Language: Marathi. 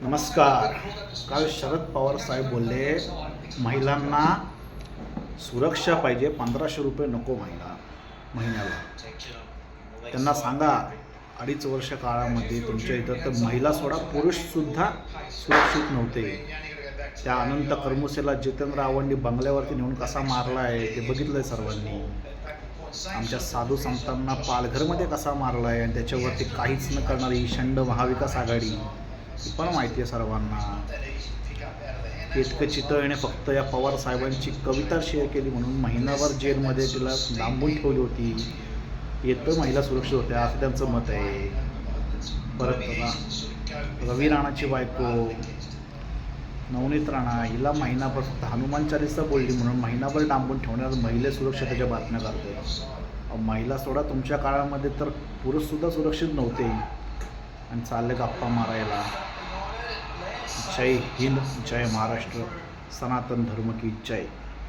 नमस्कार. काल शरद पवार साहेब बोलले महिलांना सुरक्षा पाहिजे, 1500 रुपये नको महिन्याला. त्यांना सांगा 2.5 वर्ष काळामध्ये तुमच्या इथं तर महिला सोडा पुरुषसुद्धा सुरक्षित नव्हते. त्या अनंत कर्मुसेला जितेंद्र आव्हाडांनी बंगल्यावरती नेऊन कसा मारला आहे ते बघितलं आहे सर्वांनी. आमच्या साधू संतांना पालघरमध्ये कसा मारला आहे आणि त्याच्यावरती काहीच न करणारी षंड महाविकास आघाडी ही पण माहिती आहे सर्वांना. इतकं चितळीने फक्त या पवार साहेबांची कविता शेअर केली म्हणून महिनाभर जेलमध्ये तिला डांबून ठेवली होती. येतं महिला सुरक्षित होत्या असं त्यांचं मत आहे. परत रवी राणाची बायको नवनीत राणा हिला महिनाभर फक्त हनुमान चालीसा बोलली म्हणून महिनाभर डांबून ठेवण्यात महिला सुरक्षतेच्या बातम्या करते. महिला सोडा तुमच्या काळामध्ये तर पुरुषसुद्धा सुरक्षित नव्हते आणि चालले गप्पा मारायला. जय हिंद, जय महाराष्ट्र, सनातन धर्म की जय.